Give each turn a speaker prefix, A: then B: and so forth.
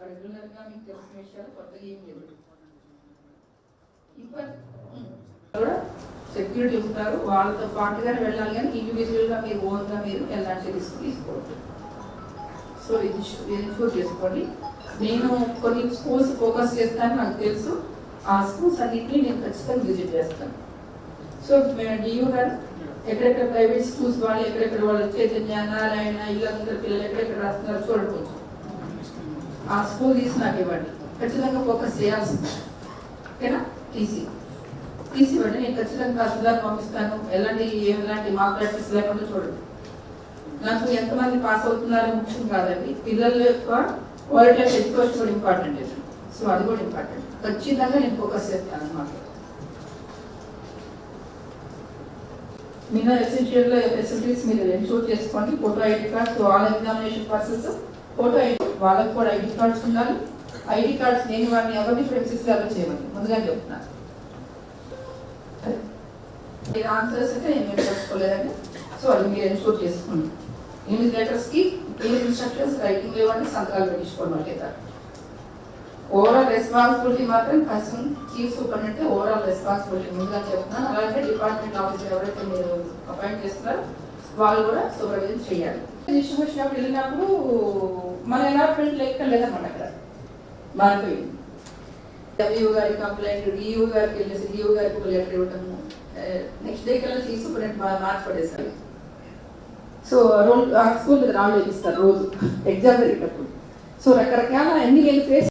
A: రెగ్యులర్గా మీకు తెలిసిన విషయాలు కొత్తగా ఏం లేదు. ఇంకా కూడా సెక్యూరిటీ ఉంటారు, వాళ్ళతో పాటుగానే వెళ్ళాలి, కానీ ఇండివిజువల్గా మీరు ఓన్గా మీరు ఎలాంటి రిస్క్ తీసుకోవద్దు. సో ఇది ఇన్షూర్ చేసుకోండి. నేను కొన్ని స్కూల్స్ ఫోకస్ చేస్తాను, నాకు తెలుసు. ఆ స్కూల్స్ అన్నింటినీ నేను ఖచ్చితంగా విజిట్ చేస్తాను. సో డియూ గారు ఎక్కడెక్కడ ప్రైవేట్ స్కూల్స్ వాళ్ళు ఎక్కడెక్కడ వాళ్ళు చైతన్య, నారాయణ, ఇళ్ళందరూ పిల్లలు ఎక్కడెక్కడ రాస్తున్నారు చూడవచ్చు. ఆ స్కూల్ తీసి నాకు ఇవ్వండి, ఖచ్చితంగా ఫోకస్ చేయాల్సింది. ఓకేనా? టీసీ ఇవ్వండి, నేను ఖచ్చితంగా క్లాసుదారు పంపిస్తాను. ఎలాంటి మార్క్ ప్రాక్టీస్ లేకుండా చూడండి. నాకు ఎంతమంది పాస్ అవుతున్నారో ముఖ్యం కాదండి, పిల్లల యొక్క క్వాలిటీ ఆఫ్ ఎడ్యుకేషన్ కూడా ఇంపార్టెంట్. సో అది కూడా ఇంపార్టెంట్. ఖచ్చితంగా నేను ఫోకస్ చేస్తాను అన్నమాట. మిగతా ఎసెన్షియల్ ఫెసిలిటీస్ మీరు ఎన్షూర్ చేసుకోండి. Photo ID cards all examination persons photo ID, వాళ్ళకి కూడా ఐడి కార్డ్స్ ఉండాలి. ఐడి కార్డ్స్ నేను వాడిని ఎవరిని ప్రెమిసెస్ అలా చేయమని ముందుగా చెప్తున్నాను. ఆన్సర్స్ అయితే నేను తెలుసుకోలేదండి. సో అది మీరు ఎన్షూర్ చేసుకోండి. ఇన్విజిలేటర్స్కి క్లియర్ ఇన్స్ట్రక్షన్స్ రైటింగ్ ఇవ్వండి, సంతకాలు పెట్టించుకోండి వాళ్ళకి. ఓవరాల్ రెస్పాన్సిబిలిటీ మాత్రం కష్టం చీఫ్ సూపరింటెండెంట్ ఓవరాల్ రెస్పాన్సిబిలిటీ ముందుగా చెప్తున్నాను. అలాగే డిపార్ట్మెంట్ ఆఫీసర్ ఎవరైతే మీరు అపాయింట్ చేస్తున్నారో వాళ్ళు కూడా సూపర్విజన్ చేయాలి. డిస్ట్రిబ్యూషన్ అప్పుడు వెళ్ళినప్పుడు మన అలాట్మెంట్ లెక్క లేదన్నమాట. అక్కడ మారిపోయింది. డబ్ల్యూ గారి కంప్లైంట్ డియూ గారికి వెళ్ళేసి డియూ గారికి ఒక లెటర్ ఇవ్వటము, నెక్స్ట్ డే కల్లా చీఫ్ సూపరింటెండెంట్ మార్చిపడేసారు. సో స్కూల్ రాళ్ళు ఇస్తారు రోజు ఎగ్జామ్ జరిగేటప్పుడు. సో రకరకాల అన్ని ఫేస్